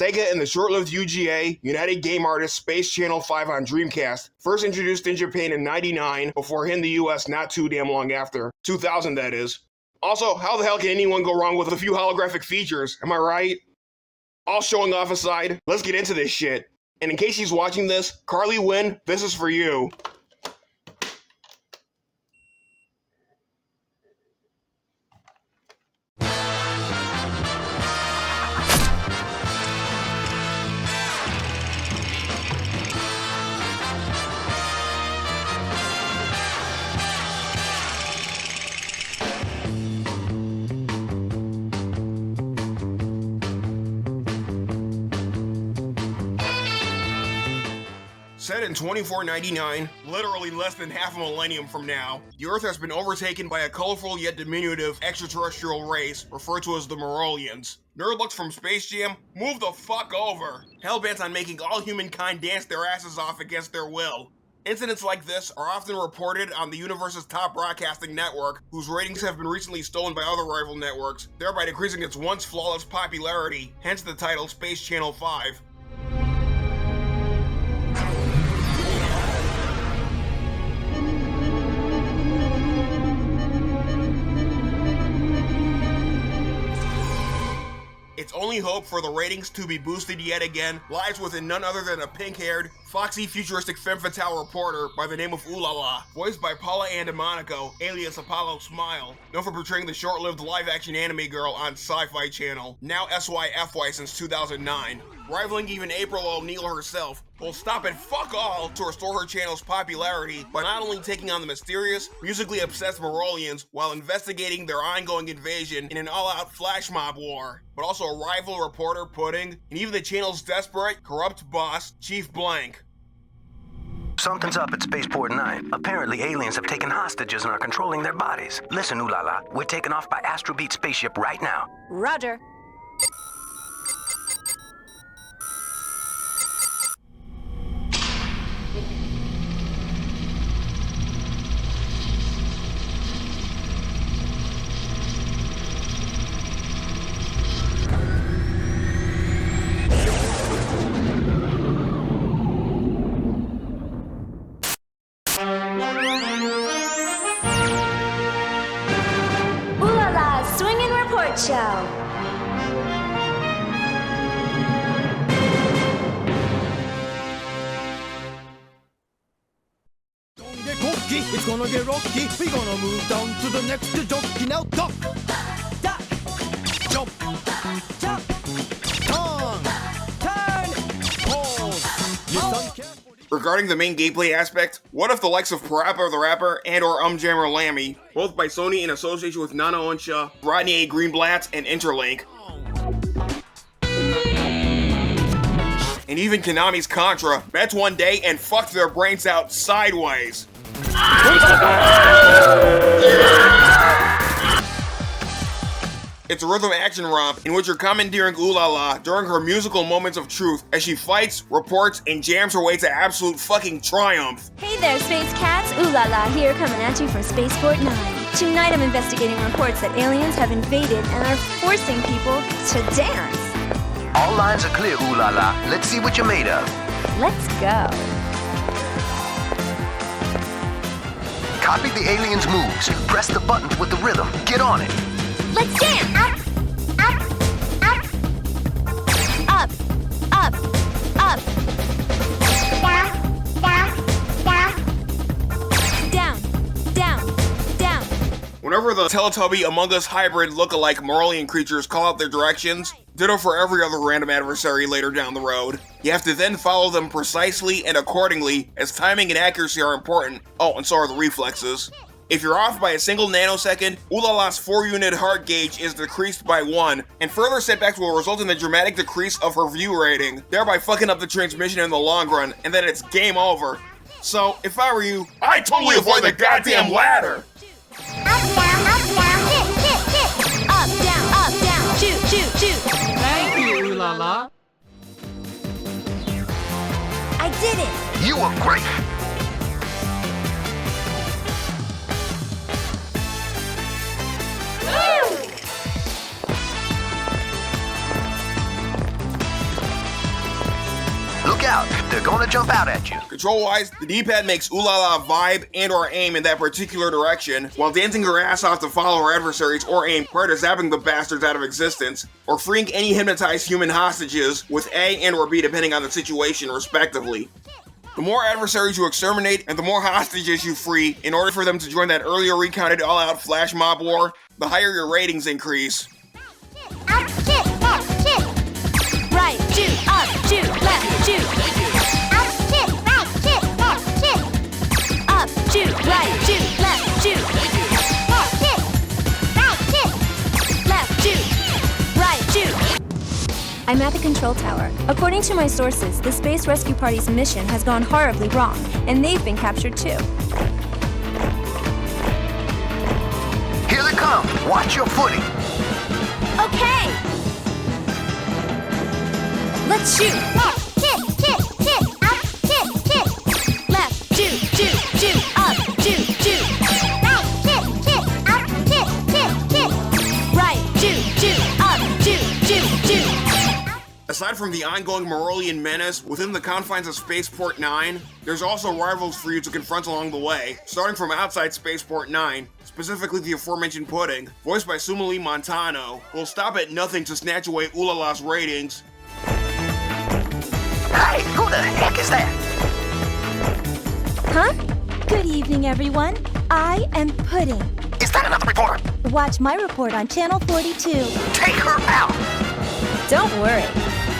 Sega and the short-lived UGA, United Game Artists Space Channel 5 on Dreamcast, first introduced in Japan in '99 before hitting the US not too damn long after. 2000, that is. Also, how the hell can anyone go wrong with a few holographic features, am I right? All showing off aside, let's get into this shit. And in case she's watching this, Carly Wynn, this is for you. Set in 2499, literally less than half a millennium from now, the Earth has been overtaken by a colorful yet diminutive extraterrestrial race referred to as the Morolians. Nerdlooks from Space Jam, move the fuck over! Hellbent on making all humankind dance their asses off against their will. Incidents like this are often reported on the universe's top broadcasting network, whose ratings have been recently stolen by other rival networks, thereby decreasing its once flawless popularity, hence the title Space Channel 5. Its only hope for the ratings to be boosted yet again lies within none other than a pink-haired, foxy, futuristic femme fatale reporter by the name of ULALA, voiced by Paula Andamonico, alias Apollo Smile, known for portraying the short-lived live-action anime girl on Sci-Fi Channel, now SYFY since 2009. Rivaling even April O'Neil herself, will stop at fuck all to restore her channel's popularity by not only taking on the mysterious, musically obsessed Morolians while investigating their ongoing invasion in an all-out flash mob war, but also a rival reporter Pudding, and even the channel's desperate, corrupt boss, Chief Blank. Something's up at Spaceport 9. Apparently aliens have taken hostages and are controlling their bodies. Listen, ULALA, we're taking off by Astrobeat spaceship right now. Roger. ULALA Swing and Report Show. Don't get cocky, it's gonna get rocky. We're gonna move down to the next jockey now. Duck, duck, jump, jump, turn, pause. Listen carefully. Regarding the main gameplay aspect, what if the likes of Parappa the Rapper and or Jammer Lammy, both by Sony in association with Nana Onsha, Rodney A. Greenblatt, and Interlink, and even Konami's Contra, met one day and fucked their brains out sideways. It's a rhythm action romp in which you're commandeering ULALA during her musical moments of truth as she fights, reports, and jams her way to absolute fucking triumph. Hey there, Space Cats. ULALA here, coming at you from Spaceport 9. Tonight I'm investigating reports that aliens have invaded and are forcing people to dance. All lines are clear, ULALA. Let's see what you're made of. Let's go. Copy the aliens' moves. Press the buttons with the rhythm. Get on it. Let's dance! Up, up, up. Up, up, up. Down, down, down. Whenever the Teletubby Among Us hybrid look-alike Morolian creatures call out their directions, ditto for every other random adversary later down the road. You have to then follow them precisely and accordingly, as timing and accuracy are important. Oh, and so are the reflexes. If you're off by a single nanosecond, ULALA's 4-unit heart gauge is decreased by 1, and further setbacks will result in the dramatic decrease of her view rating, thereby fucking up the transmission in the long run, and then it's game over. So, if I were you, I'd totally avoid the goddamn ladder! Up, down, shoot, shoot, shoot. Thank you, ULALA. I did it. You were great. Look out, they're gonna jump out at you. Control-wise, the D-pad makes ULALA vibe and or aim in that particular direction, while dancing her ass off to follow her adversaries or aim prior to zapping the bastards out of existence, or freeing any hypnotized human hostages with A and or B depending on the situation, respectively. The more adversaries you exterminate and the more hostages you free in order for them to join that earlier recounted all-out flash mob war, the higher your ratings increase. Up, shoot, left, shoot. Right, shoot, up, shoot, left, shoot. Up, shoot, right, shoot, left, shoot. Up, shoot, right, shoot, left, shoot. Left, shoot. Right, shoot. Left, shoot. Right, shoot. I'm at the control tower. According to my sources, the Space Rescue Party's mission has gone horribly wrong, and they've been captured too. Here they come. Watch your footing. Okay! Let's shoot! Left, shoot, shoot, shoot, up, shoot, shoot. Left, shoot, shoot, shoot, up, shoot, shoot. Right, shoot, shoot, up, shoot, shoot, shoot. Right, shoot, shoot, up, shoot, shoot, shoot. Aside from the ongoing Morolian menace within the confines of Spaceport 9, there's also rivals for you to confront along the way, starting from outside Spaceport 9, specifically the aforementioned Pudding, voiced by Sumali Montano, who will stop at nothing to snatch away ULALA's ratings. Hey, who the heck is that? Huh? Good evening, everyone. I am Pudding. Is that another reporter? Watch my report on Channel 42. Take her out. Don't worry.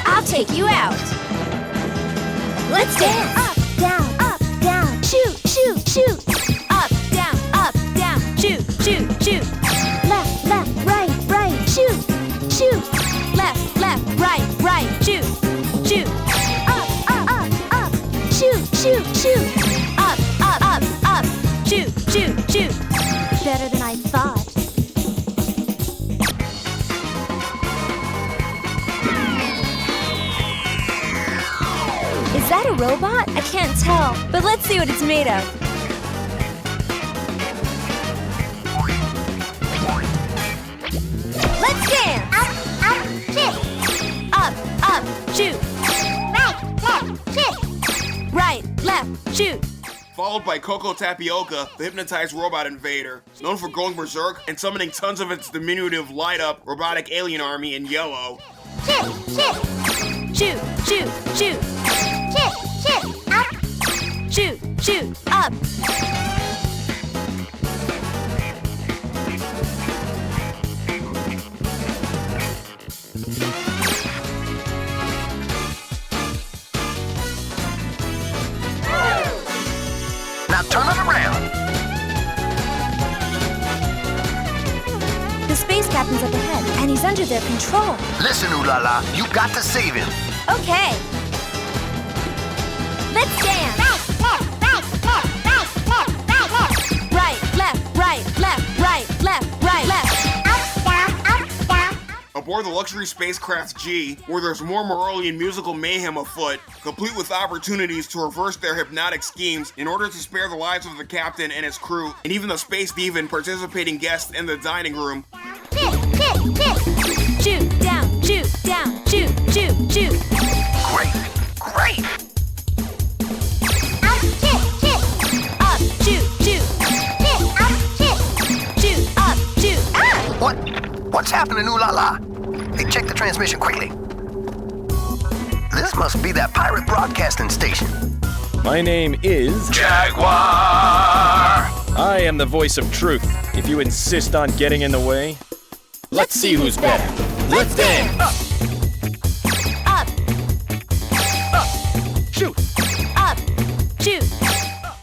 I'll take you out. Let's dance. Up, down, shoot, shoot, shoot. Up, down, shoot, shoot, shoot. Left, left, right, right, shoot, shoot. Left, left, right, right, shoot, shoot. Up, shoot, shoot, shoot. Up, shoot, shoot, shoot. Better than I thought. Is that a robot? I can't tell, but let's see what it's made of. Let's dance! Up, shoot. Right, left, shoot. Right, left, shoot. Followed by Coco Tapioca, the hypnotized robot invader, known for going berserk and summoning tons of its diminutive light-up robotic alien army in yellow. Shoot, shoot. Shoot, shoot, shoot. Shoot, shoot, up. Shoot, shoot, up. Now turn it around. The space captain's up ahead, and he's under their control. Listen, ULALA, you got to save him. Okay. Let's dance. Right, left, right, left, right, left, right, left. Up, down. Aboard the luxury spacecraft G, where there's more Morolian musical mayhem afoot, complete with opportunities to reverse their hypnotic schemes in order to spare the lives of the captain and his crew, and even the space diva and participating guests in the dining room. Shoot, down, shoot, down, shoot, shoot, shoot. Great. Up, shoot, shoot. Up, shoot, shoot. Shoot, up, shoot. Shoot, up, shoot. Ah! What's happening, ULALA? Hey, check the transmission quickly. This must be that pirate broadcasting station. My name is Jaguar! I am the voice of truth. If you insist on getting in the way, let's see who's better. Let's dance! Up, Shoot! up, shoot.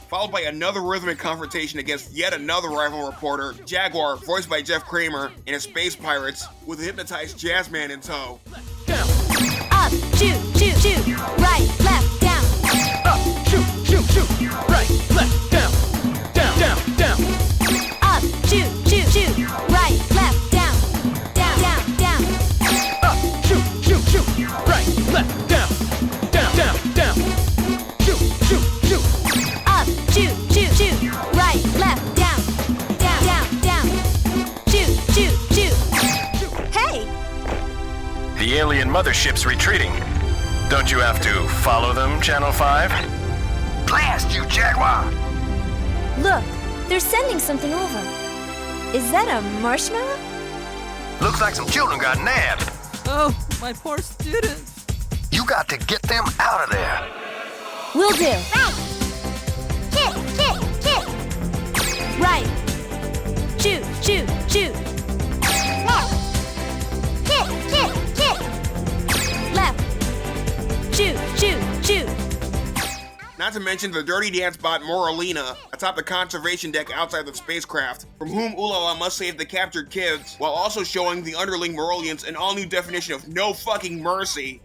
Followed by another rhythmic confrontation against yet another rival reporter, Jaguar, voiced by Jeff Kramer, in a Space Pirates, with a hypnotized jazzman in tow. Down! Up, shoot, shoot, shoot. Right, left, down. Up! Shoot! Shoot! Shoot! Right! Left! Down! Down! Down! Down! Up, shoot, shoot, shoot. Right, left, down. Down, down, down. Up! Shoot! Shoot! Shoot! Right! Left! Down! Down! Down! Down! Shoot! Shoot! Shoot! Up, shoot, shoot, shoot. Right, left, down. Down, down, down. Shoot, shoot, shoot. Hey! The alien mothership's retreating. Don't you have to follow them, Channel 5? Blast you, Jaguar! Look, they're sending something over. Is that a marshmallow? Looks like some children got nabbed. Oh, my poor students. You got to get them out of there. Will do. Right. Shoot, shoot, shoot. Left. Shoot, shoot, shoot. Not to mention the dirty dance bot Morolina atop the conservation deck outside the spacecraft, from whom ULALA must save the captured kids, while also showing the underling Morolians an all-new definition of no fucking mercy.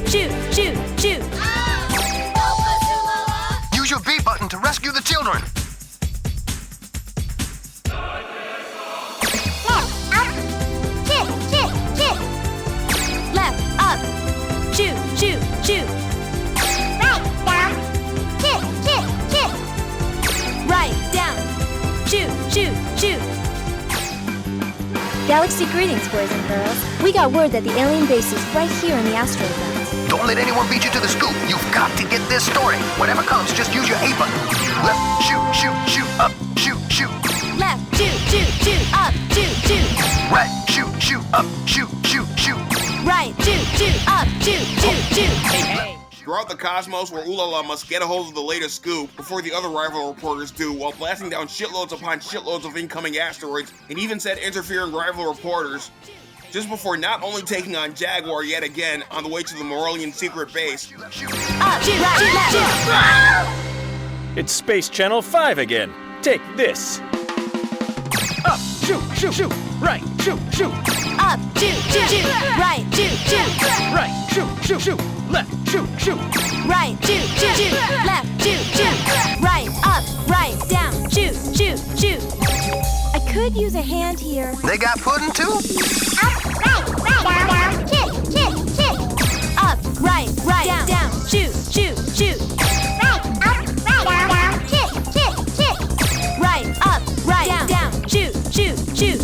Shoot, shoot, shoot. Use your B button to rescue the children. Left, up. Shoot, shoot, shoot. Right, down. Shoot, shoot, shoot. Galaxy greetings, boys and girls. We got word that the alien base is right here in the asteroid belt. Don't let anyone beat you to the scoop. You've got to get this story. Whatever comes, just use your A button. Left, shoot, shoot, shoot, up, shoot, shoot. Left, shoot, shoot, shoot, up, shoot, shoot. Right, shoot, shoot, up, shoot, shoot, shoot. Right, shoot, shoot, up, shoot, shoot, shoot. Throughout the cosmos, where ULALA must get a hold of the latest scoop before the other rival reporters do, while blasting down shitloads upon shitloads of incoming asteroids, and even sent interfering rival reporters, just before not only taking on Jaguar yet again on the way to the Morolian secret base. Up, shoot, shoot, left, shoot. It's Space Channel 5 again. Take this. Up, shoot, shoot, shoot. Right, shoot, shoot. Up, shoot, shoot, shoot. Right, shoot, shoot. Right, shoot, shoot, shoot. Left, shoot, shoot. Right, shoot, shoot, shoot. Left, shoot, shoot. Right, up, right, down. Shoot, shoot, shoot. I could use a hand here. They got pudding too? Up, right, down, kick, kick, kick. Up, right, down, down. Shoot, shoot, shoot. Right, up, down, kick, kick, kick. Right, up, down, shoot, shoot, shoot.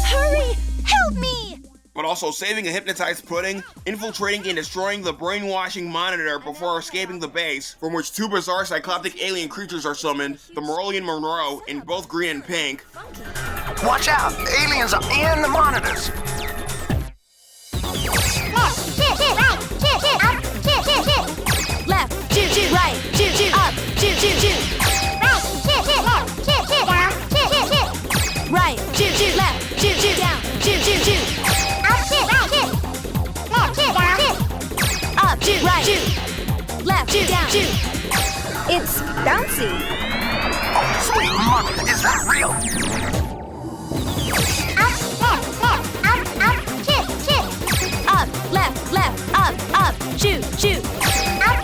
Hurry, help me! But also saving a hypnotized pudding, infiltrating and destroying the brainwashing monitor before escaping the base, from which two bizarre cyclopic alien creatures are summoned, the Morolian Monroe in both green and pink. Watch out! Aliens are in the monitors! Left, kick, kick, right, kick, kick, up, kick, kick, kick. Left, shoot, shoot, right, shoot, shoot, up, shoot, shoot, shoot. Right, kick, kick, left, kick, kick, down, kick, kick, kick. Right, shoot, shoot, left, shoot, shoot, down, shoot, shoot, shoot. Up, kick, right, kick. Left, kick, down, kick. Up, shoot, right, shoot. Left, shoot, down, shoot. It's bouncy. Oh, sweet mother, is that real? Up, kick, kick. Up, left, up, shoot, shoot. Up,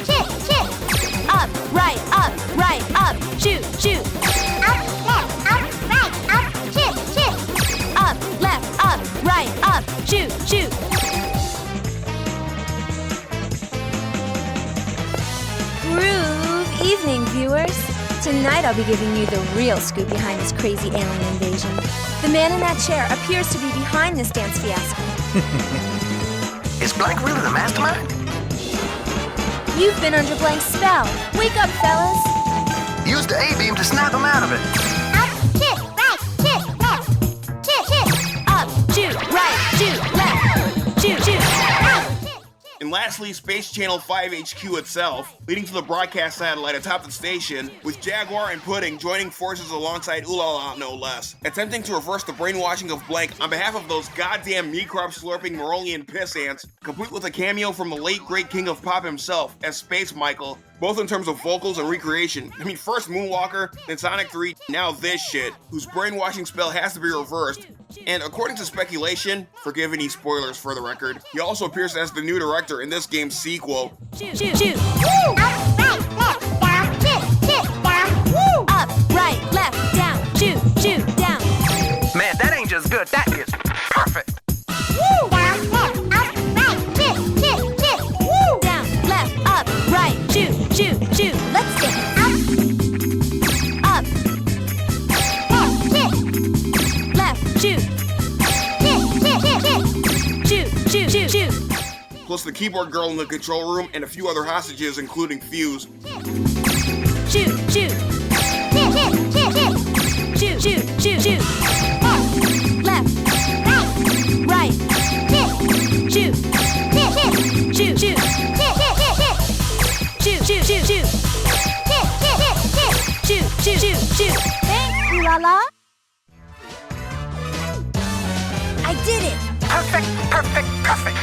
kick, kick. Up, right, up, shoot, shoot. Up, kick, kick. Up, left, right, up, shoot, shoot. Groove evening, viewers. Tonight I'll be giving you the real scoop behind this crazy alien invasion. The man in that chair appears to be behind this dance fiasco. Is Blank really the mastermind? You've been under Blank's spell. Wake up, fellas. Use the A-beam to snap him out of it. Up, kick, right, kick, left. Kick, kick. Up, shoot, right, shoot, left. Shoot, shoot. Right, kick. And lastly, Space Channel 5 HQ itself, leading to the broadcast satellite atop the station, with Jaguar and Pudding joining forces alongside ULALA, no less, attempting to reverse the brainwashing of Blank on behalf of those goddamn meat-crop slurping Morolian piss ants, complete with a cameo from the late great king of pop himself as Space Michael, both in terms of vocals and recreation. I mean, first Moonwalker, then Sonic 3, now this shit, whose brainwashing spell has to be reversed. And according to speculation, forgive any spoilers for the record, he also appears as the new director in this game's sequel. Shoot, shoot, shoot. Woo! Up, right, left, down, kick, kick, down. Woo! Up, right, left, down, shoot, shoot, down. Man, that ain't just good, that is perfect. Woo! Down, left, up, right, kick, kick, kick. Woo! Down, left, up, right, shoot, shoot, shoot. Let's get it. Up. Left, kick. Left, shoot. Kick, kick, kick, kick. Shoot, shoot, shoot, shoot. plus the keyboard girl in the control room and a few other hostages, including Fuse. Shoot, shoot. Hit, hit, hit, hit. Shoot, shoot, shoot, shoot. Left, right, hit, shoot, hit, hit, shoot, shoot, hit, hit, hit, hit. Shoot, shoot, shoot, shoot. Hit, hit, hit, hit. Shoot, shoot, shoot, shoot. Thanks, ULALA. I did it. Perfect, perfect, perfect.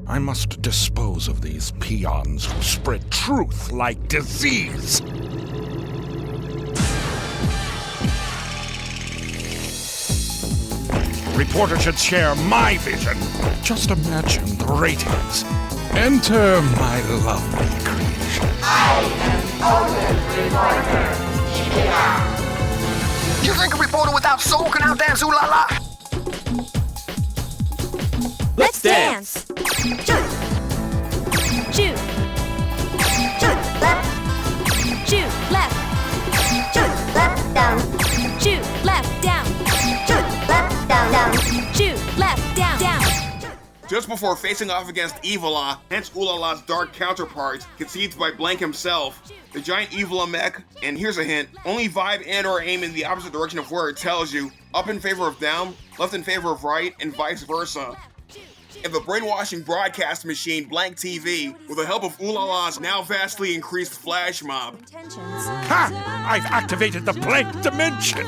I must dispose of these peons who spread truth like disease. Reporter should share my vision. Just imagine the ratings. Enter my lovely creation. You think a reporter without soul can outdance ULALA? Let's dance. Shoot, shoot, shoot left, shoot left, shoot left down, shoot left down, shoot left down down, shoot left down down. Just before facing off against ULALA, hence ULALA's dark counterpart, conceived by Blank himself, the giant ULALA mech, and here's a hint, only vibe and or aim in the opposite direction of where it tells you, up in favor of down, left in favor of right, and vice versa. And the brainwashing broadcast machine Blank TV, with the help of ULALA's now vastly increased flash mob. Ha! I've activated the blank dimension!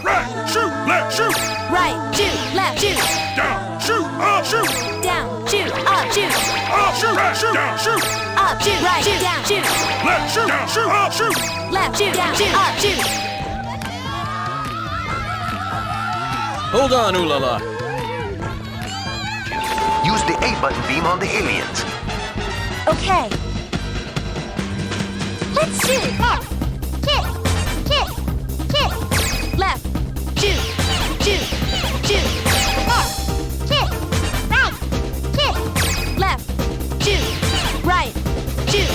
Right, shoot, left, shoot! Right, shoot, left, shoot, Down, shoot, up, shoot! down, shoot, up, shoot, Up, shoot, right, shoot, down, shoot! up, shoot, right, shoot, down, shoot, Left, shoot, down, shoot, up, shoot! left, shoot, down, shoot, up, shoot. Hold on, ULALA. Use the A button beam on the aliens. Okay. Let's shoot. Left, kick, kick, kick. Left, shoot, shoot, shoot. Left, kick, right, kick. Left, shoot, right, shoot.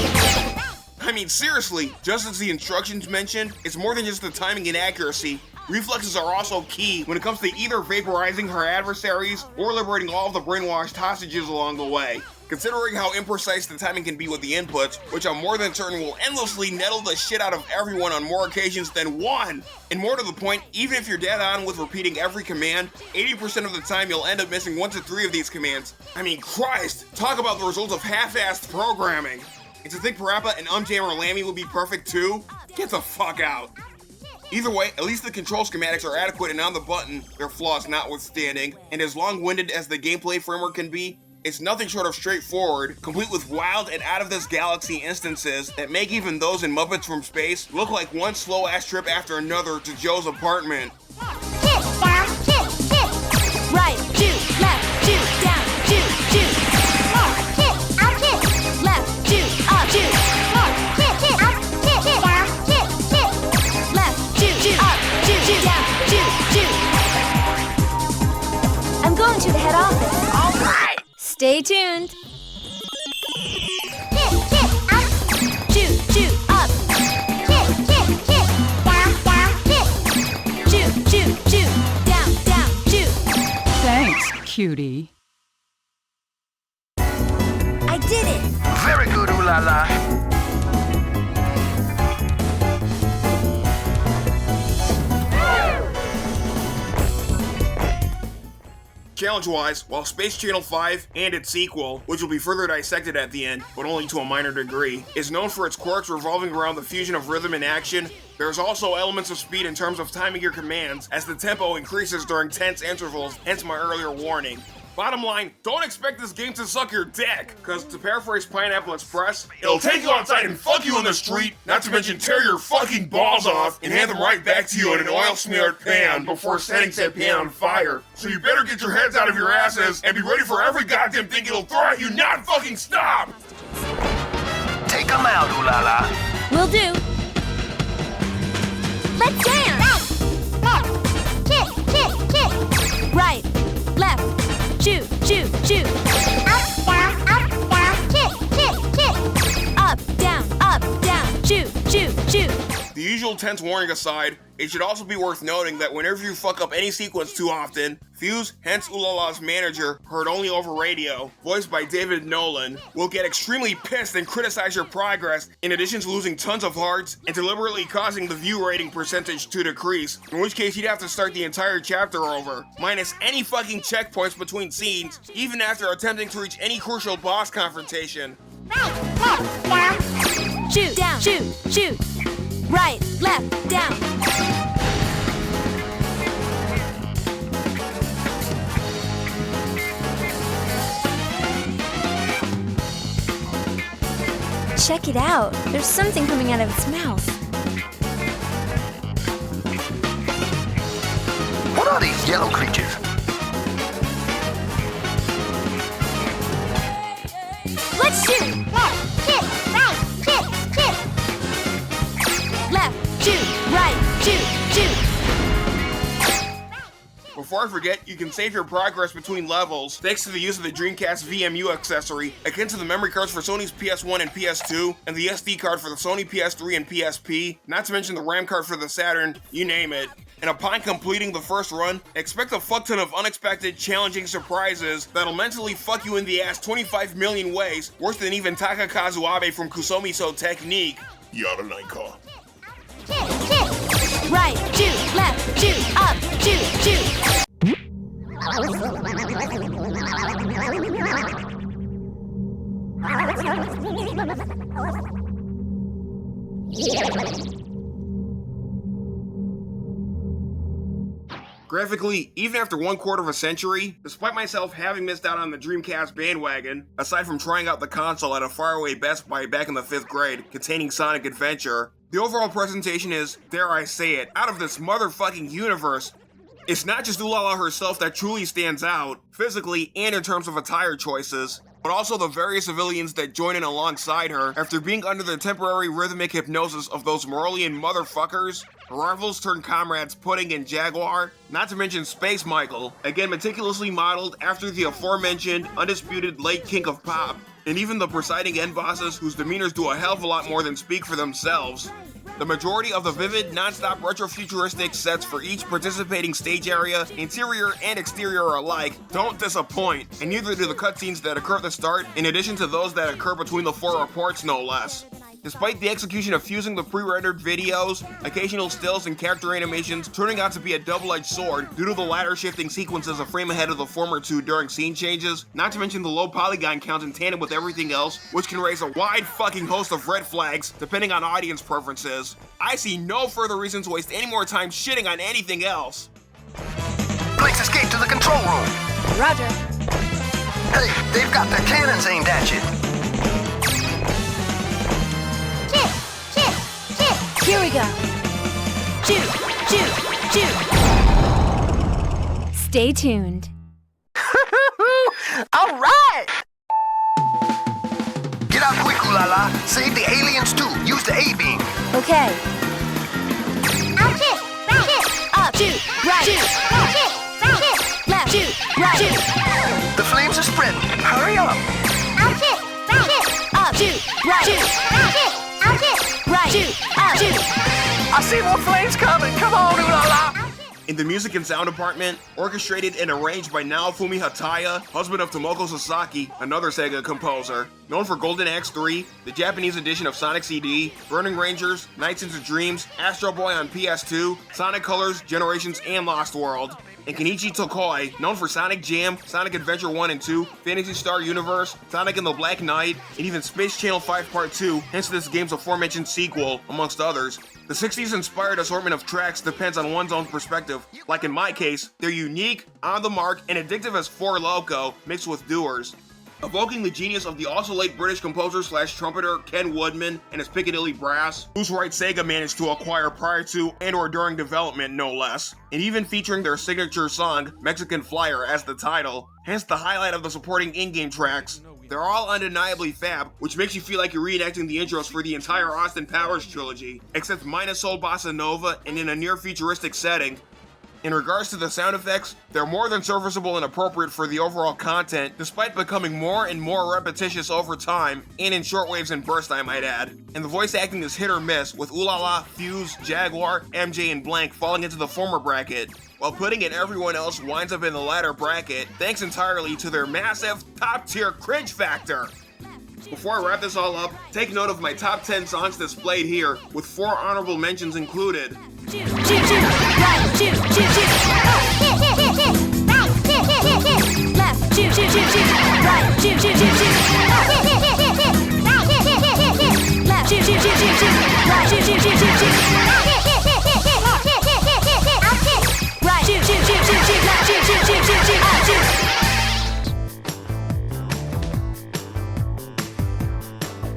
I mean, seriously, just as the instructions mentioned, it's more than just the timing and accuracy. Reflexes are also key when it comes to either vaporizing her adversaries or liberating all of the brainwashed hostages along the way. Considering how imprecise the timing can be with the inputs, which I'm more than certain will endlessly nettle the shit out of everyone on more occasions than one. And more to the point, even if you're dead on with repeating every command, 80% of the time you'll end up missing 1 to 3 of these commands. I mean, Christ, talk about the results of half-assed programming. And to think Parappa and Jammer Lammy would be perfect too? Get the fuck out. Either way, at least the control schematics are adequate and on the button, their flaws notwithstanding, and as long-winded as the gameplay framework can be, it's nothing short of straightforward, complete with wild and out-of-this-galaxy instances that make even those in Muppets from Space look like one slow-ass trip after another to Joe's apartment. Kick, down, kick, kick. Right, shoot, left, shoot, down, shoot, shoot. Left, kick, up, kick. Left, shoot, up, shoot. Left, kick, kick, up, kick, kick, down, kick, kick. Left, shoot, shoot, up, shoot, shoot, down, shoot, shoot. I'm going to the head office. All right. Stay tuned. Kick, kick, up. Shoot, shoot, up. Kick, kick, kick. Down, down, kick. Shoot, shoot, shoot. Down, down, shoot. Thanks, cutie. I did it. Very good, ULALA. Challenge-wise, while Space Channel 5 and its sequel, which will be further dissected at the end, but only to a minor degree, is known for its quirks revolving around the fusion of rhythm and action, there's also elements of speed in terms of timing your commands as the tempo increases during tense intervals, hence my earlier warning. Bottom line, don't expect this game to suck your dick, cause to paraphrase Pineapple Express, it'll take you outside and fuck you in the street, not to mention tear your fucking balls off and hand them right back to you in an oil-smeared pan before setting said pan on fire. So you better get your heads out of your asses and be ready for every goddamn thing it'll throw at you not fucking stop! Take them out, ULALA. Will do. Let's dance. Left, left, kick, kick, kick. Right, left, shoot, shoot, shoot. Up, down, kick, kick, kick. Up, down, shoot, shoot, shoot. usual tense warning aside, it should also be worth noting that whenever you fuck up any sequence too often, Fuse, hence ULALA's manager, heard only over radio, voiced by David Nolan, will get extremely pissed and criticize your progress, in addition to losing tons of hearts and deliberately causing the view rating percentage to decrease, in which case you'd have to start the entire chapter over, minus any fucking checkpoints between scenes, even after attempting to reach any crucial boss confrontation. Right, left, down. Shoot, down, shoot, shoot. Right, left, down. Check it out. There's something coming out of its mouth. What are these yellow creatures? Let's shoot! Left, kick, right, kick, kick. Left, shoot, right, shoot, shoot. Before I forget, you can save your progress between levels thanks to the use of the Dreamcast VMU accessory, akin to the memory cards for Sony's PS1 and PS2, and the SD card for the Sony PS3 and PSP, not to mention the RAM card for the Saturn, you name it. And upon completing the first run, expect a fuck ton of unexpected, challenging surprises that'll mentally fuck you in the ass 25 million ways, worse than even Takakazu Abe from Kusomiso Technique. Yada Naika. Kick, kick. Right, shoot, left, shoot, up, shoot, shoot. Graphically, even after 1/4 of a century, despite myself having missed out on the Dreamcast bandwagon, aside from trying out the console at a faraway Best Buy back in the 5th grade containing Sonic Adventure, the overall presentation is, dare I say it, out of this motherfucking universe. It's not just ULALA herself that truly stands out, physically and in terms of attire choices, but also the various civilians that join in alongside her after being under the temporary rhythmic hypnosis of those Morolian motherfuckers, rivals turned comrades Pudding and Jaguar, not to mention Space Michael, again meticulously modeled after the aforementioned undisputed late king of pop, and even the presiding end bosses whose demeanors do a hell of a lot more than speak for themselves. The majority of the vivid, non-stop retro-futuristic sets for each participating stage area, interior and exterior alike, don't disappoint, and neither do the cutscenes that occur at the start, in addition to those that occur between the 4 reports no less. Despite the execution of fusing the pre-rendered videos, occasional stills and character animations turning out to be a double-edged sword due to the latter shifting sequences a frame ahead of the former two during scene changes, not to mention the low polygon count in tandem with everything else, which can raise a wide fucking host of red flags depending on audience preferences, I see no further reason to waste any more time shitting on anything else. Let's escape to the control room. Roger. Hey, they've got their cannons aimed at you. Here we go. Shoot, shoot, shoot. Stay tuned. All right! Get out quick, ULALA. Save the aliens too. Use the A-beam. Okay. Out, kick, right, kick, up, shoot, right, shoot, left, kick, right, kick, left, shoot, right, shoot. The flames are spreading. Hurry up. Out, kick, right, kick, up, shoot, right, shoot, left, kick, out, kick, right, shoot, up, shoot. I see more flames coming. Come on, ULALA. In the music and sound department, orchestrated and arranged by Naofumi Hataya, husband of Tomoko Sasaki, another Sega composer, known for Golden Axe 3, the Japanese edition of Sonic CD, Burning Rangers, Nights into Dreams, Astro Boy on PS2, Sonic Colors, Generations, and Lost World, and Kenichi Tokoi, known for Sonic Jam, Sonic Adventure 1 and 2, Phantasy Star Universe, Sonic and the Black Knight, and even Space Channel 5 Part 2, hence this game's aforementioned sequel, amongst others. The 60s inspired assortment of tracks depends on one's own perspective. Like in my case, they're unique, on the mark, and addictive as Four Loko, mixed with doers. Evoking the genius of the also late British composer slash trumpeter Ken Woodman and his Piccadilly Brass, whose rights Sega managed to acquire prior to and or during development no less, and even featuring their signature song, Mexican Flyer, as the title, hence the highlight of the supporting in-game tracks. They're all undeniably fab, which makes you feel like you're reenacting the intros for the entire Austin Powers trilogy, except minus Soul Bossa Nova and in a near-futuristic setting. In regards to the sound effects, they're more than serviceable and appropriate for the overall content, despite becoming more and more repetitious over time, and in shortwaves and burst I might add. And the voice acting is hit or miss, with ULALA, Fuse, Jaguar, MJ, and Blank falling into the former bracket, while putting in everyone else winds up in the latter bracket, thanks entirely to their massive, top-tier cringe factor. Before I wrap this all up, take note of my top 10 songs displayed here, with 4 honorable mentions included.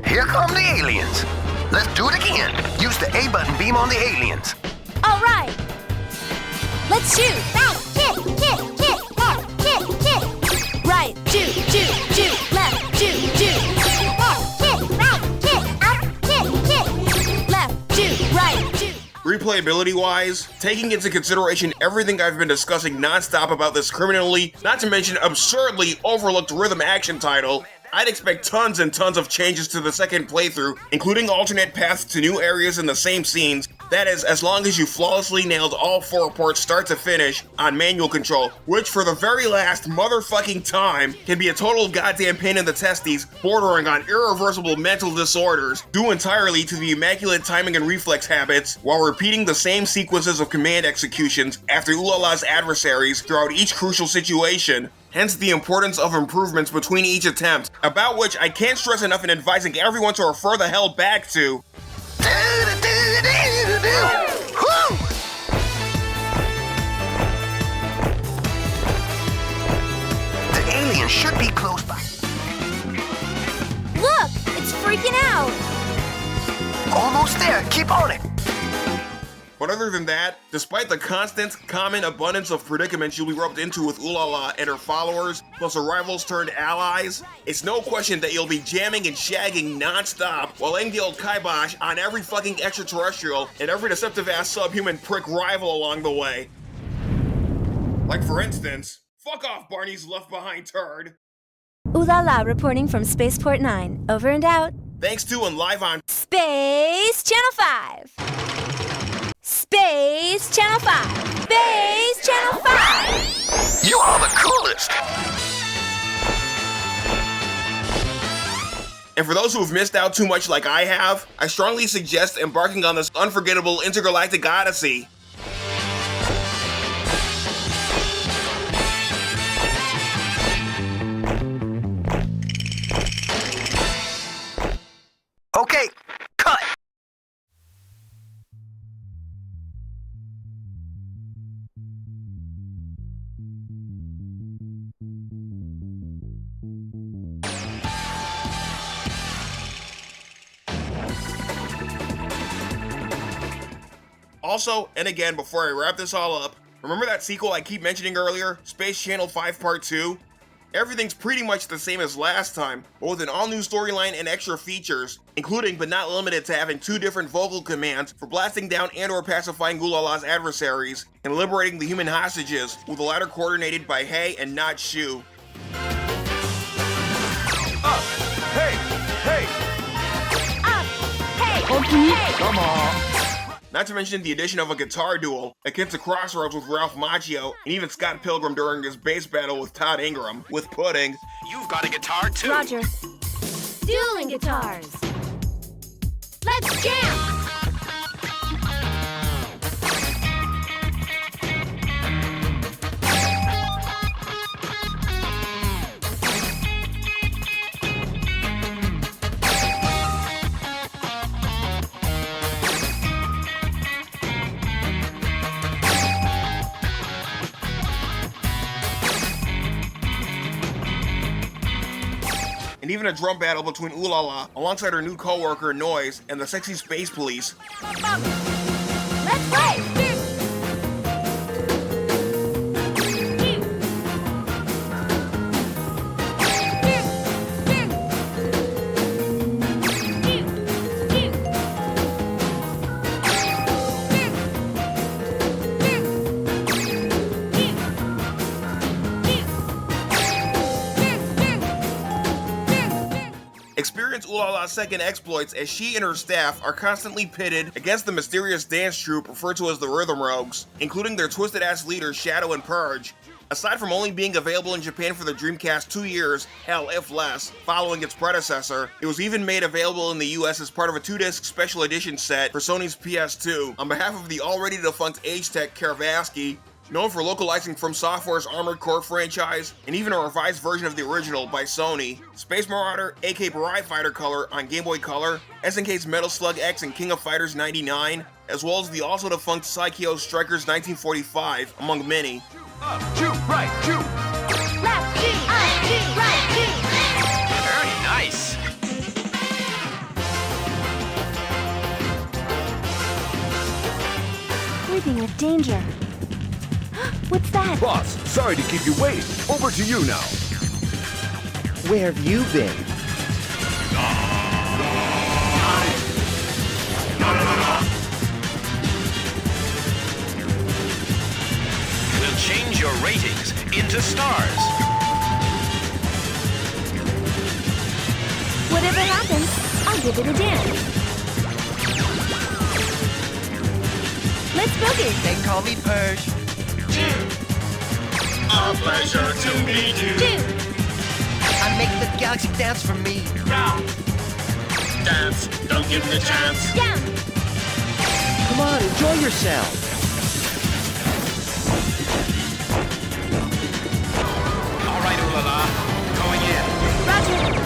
Here come the aliens. Let's do it again. Use the A button beam on the aliens. All right. Let's shoot. Right, hit, hit, hit, left, hit, hit. Right, shoot, shoot, shoot, left, shoot, shoot. Left, hit, right, hit, up, hit, hit. Left, shoot, right, shoot. Replayability-wise, taking into consideration everything I've been discussing non-stop about this criminally, not to mention absurdly overlooked rhythm action title, I'd expect tons and tons of changes to the second playthrough, including alternate paths to new areas in the same scenes. That is, as long as you flawlessly nailed all 4 ports start to finish on manual control, which for the very last motherfucking time can be a total goddamn pain in the testes, bordering on irreversible mental disorders, due entirely to the immaculate timing and reflex habits, while repeating the same sequences of command executions after ULALA's adversaries throughout each crucial situation. Hence the importance of improvements between each attempt, about which I can't stress enough in advising everyone to refer the hell back to. The aliens should be close by. Look, it's freaking out. Almost there. Keep on it. But other than that, despite the constant, common abundance of predicaments you'll be roped into with ULALA and her followers, plus her rivals turned allies, it's no question that you'll be jamming and shagging non-stop while laying the old kibosh on every fucking extraterrestrial and every deceptive-ass subhuman prick rival along the way. Like for instance, fuck off Barney's left-behind turd. ULALA reporting from Spaceport 9. Over and out. Thanks to and live on Space Channel 5. Space Channel 5. Space Channel 5. You are the coolest. And for those who have missed out too much like I have, I strongly suggest embarking on this unforgettable intergalactic odyssey. Okay, cut. Also, and again, before I wrap this all up, remember that sequel I keep mentioning earlier, Space Channel 5 Part 2? Everything's pretty much the same as last time, but with an all-new storyline and extra features, including but not limited to having 2 different vocal commands for blasting down and or pacifying ULALA's adversaries, and liberating the human hostages, with the latter coordinated by Hey and not Shu. Up, hey, hey, Up, hey, hey. come on. Not to mention the addition of a guitar duel, akin to Crossroads with Ralph Macchio, and even Scott Pilgrim during his bass battle with Todd Ingram, with Pudding. You've got a guitar too. Roger. Dueling guitars. Let's jam. And even a drum battle between ULALA alongside her new co-worker Noise and the sexy space police. Let's play. experience ULALA's second exploits as she and her staff are constantly pitted against the mysterious dance troupe referred to as the Rhythm Rogues, including their twisted-ass leaders Shadow and Purge. Aside from only being available in Japan for the Dreamcast 2 years, hell if less, following its predecessor, it was even made available in the US as part of a 2-disc special edition set for Sony's PS2 on behalf of the already defunct Agetec Karavasky, known for localizing From Software's Armored Core franchise, and even a revised version of the original by Sony, Space Marauder, AK Barai Fighter Color on Game Boy Color, SNK's Metal Slug X and King of Fighters 99, as well as the also defunct Psycho Strikers 1945, among many. Up, two, right, two. Left, two, up, two, right, two. Very nice. Breathing with danger. What's that? Boss, sorry to keep you waiting. Over to you now. Where have you been? We'll change your ratings into stars. Whatever happens, I'll give it a dance. Let's boogie. They call me Purge. A pleasure to meet you. I make the galaxy dance for me. Down. Dance, don't give me a chance. Down. Come on, enjoy yourself. All right, ULALA, going in. Roger.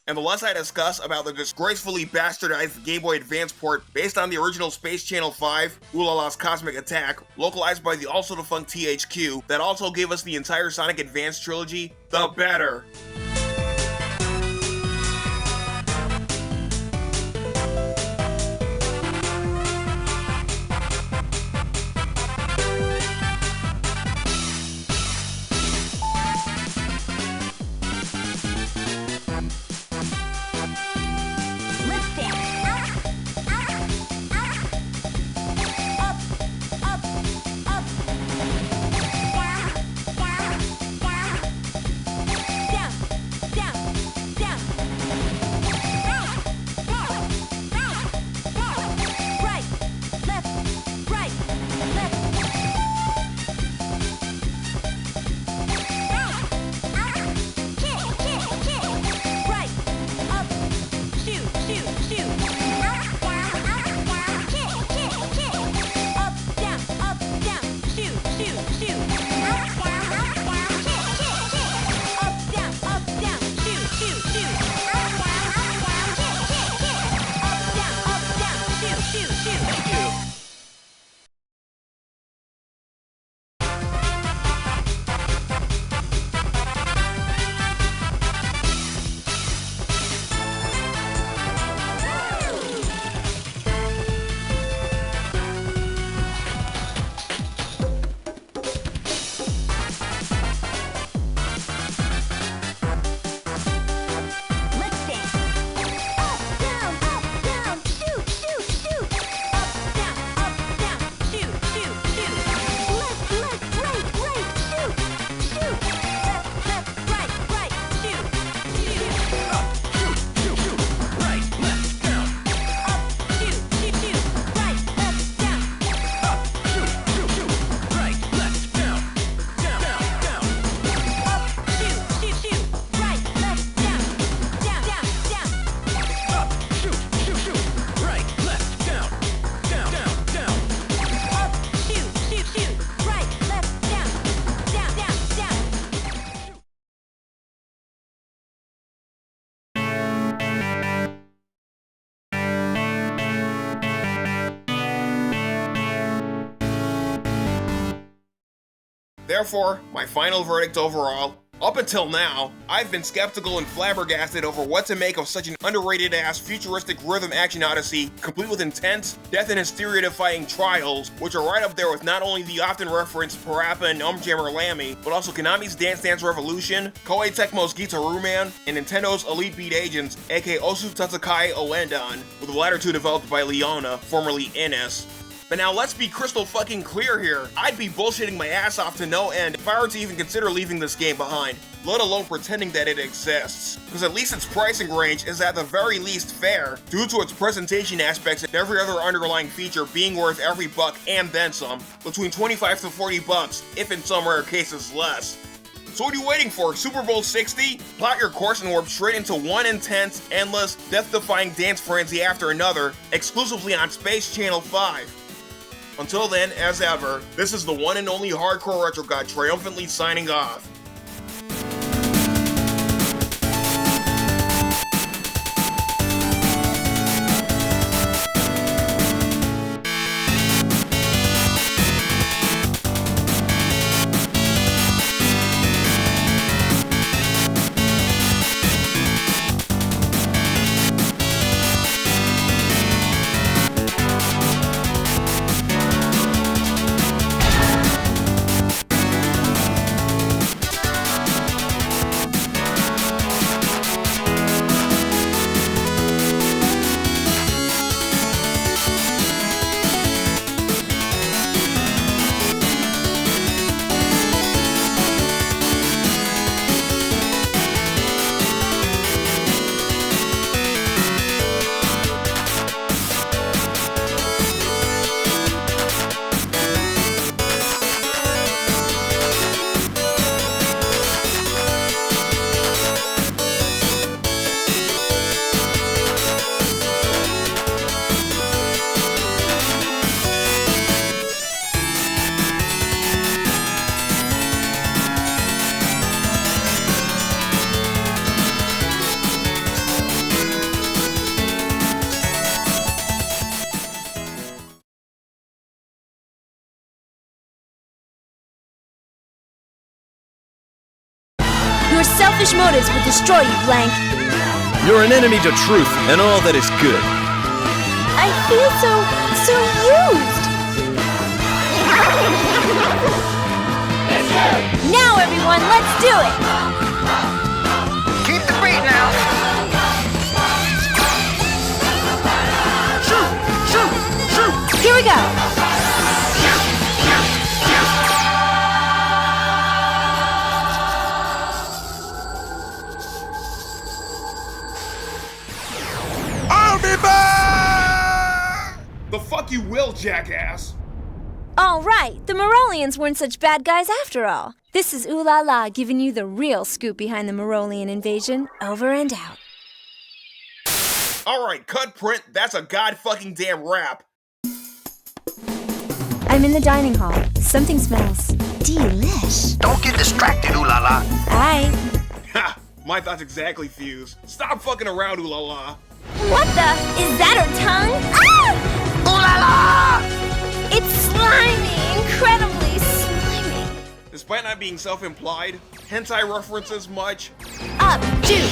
And the less I discuss about the disgracefully bastardized Game Boy Advance port based on the original Space Channel 5, ULALA's Cosmic Attack, localized by the also defunct THQ, that also gave us the entire Sonic Advance trilogy, the better. Down. Therefore, my final verdict overall, up until now, I've been skeptical and flabbergasted over what to make of such an underrated-ass futuristic rhythm action odyssey, complete with intense, death and hysteria-defying trials, which are right up there with not only the often referenced Parappa and Jammer Lammy, but also Konami's Dance Dance Revolution, Koei Tecmo's Gitaruman, and Nintendo's Elite Beat Agents, aka Osu Tatsukai Oendan, with the latter two developed by Leona, formerly Ines. But now let's be crystal fucking clear here. I'd be bullshitting my ass off to no end if I were to even consider leaving this game behind, let alone pretending that it exists. Because at least its pricing range is at the very least fair, due to its presentation aspects and every other underlying feature being worth every buck and then some, between 25 to 40 bucks, if in some rare cases less. So what are you waiting for, Super Bowl 60? Plot your course and warp straight into one intense, endless, death-defying dance frenzy after another, exclusively on Space Channel 5. Until then, as ever, this is the one and only Hardcore Retro God triumphantly signing off. Your selfish motives will destroy you, Blank. You're an enemy to truth and all that is good. I feel so used. Now, everyone, let's do it. Keep the beat now. Shoot! Here we go. The fuck you will, jackass! All right, the Morolians weren't such bad guys after all. This is ULALA giving you the real scoop behind the Morolian invasion. Over and out. Alright, cut print, that's a god-fucking-damn wrap. I'm in the dining hall. Something smells delish. Don't get distracted, ULALA. Aye. Ha! My thoughts exactly, Fuse. Stop fucking around, ULALA. What the? Is that her tongue? Ah! ULALA! It's slimy! Incredibly slimy! Despite not being self-implied, hentai references much. Up, juice!